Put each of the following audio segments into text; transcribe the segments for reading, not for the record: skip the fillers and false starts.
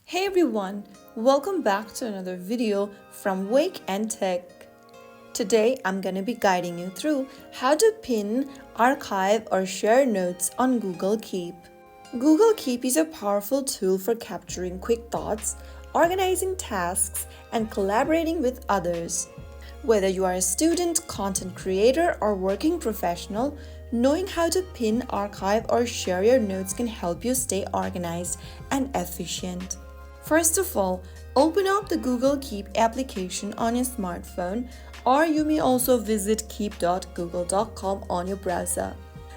Hey everyone, welcome back to another video from Wake&Tech. Today I'm going to be guiding you through how to pin, archive or share notes on Google Keep. Google Keep is a powerful tool for capturing quick thoughts, organizing tasks, and collaborating with others. Whether you are a student, content creator, or working professional, knowing how to pin, archive, or share your notes can help you stay organized and efficient. First of all, open up the Google Keep application on your smartphone, or you may also visit keep.google.com on your browser.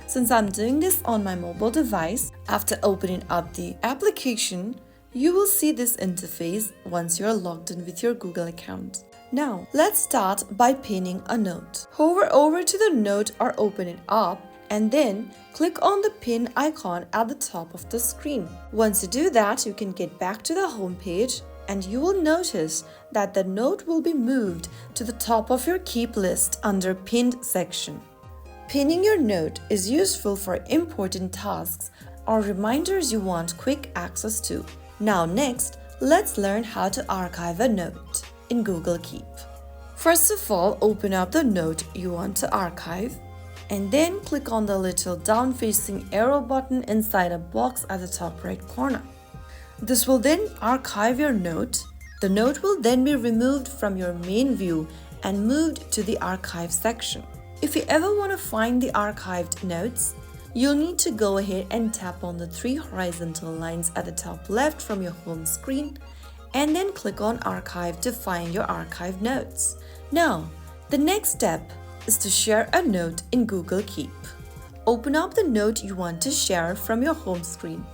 Since I'm doing this on my mobile device, after opening up the application, you will see this interface once you're logged in with your Google account. Now, let's start by pinning a note. Hover over to the note or open it up, and then click on the pin icon at the top of the screen. Once you do that, you can get back to the home page and you will notice that the note will be moved to the top of your Keep list under Pinned section. Pinning your note is useful for important tasks or reminders you want quick access to. Now next, let's learn how to archive a note in Google Keep. First of all, open up the note you want to archive and then click on the little down-facing arrow button inside a box at the top right corner. This will then archive your note. The note will then be removed from your main view and moved to the archive section. If you ever want to find the archived notes, you'll need to go ahead and tap on the three horizontal lines at the top left from your home screen and then click on Archive to find your archived notes. Now, the next step is to share a note in Google Keep. Open up the note you want to share from your home screen.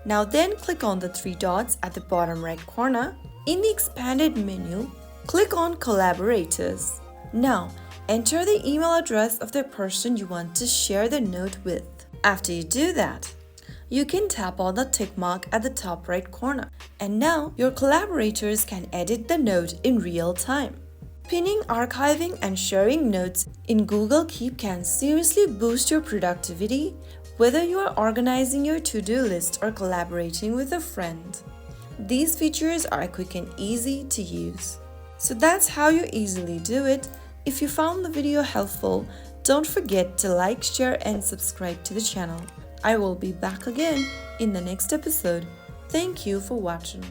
Now then click on the three dots at the bottom right corner. In the expanded menu, click on Collaborators. Now, enter the email address of the person you want to share the note with. After you do that, you can tap on the tick mark at the top right corner. And now your collaborators can edit the note in real time. Pinning, archiving, and sharing notes in Google Keep can seriously boost your productivity, whether you are organizing your to-do list or collaborating with a friend. These features are quick and easy to use. So that's how you easily do it. If you found the video helpful, don't forget to like, share, and subscribe to the channel. I will be back again in the next episode. Thank you for watching.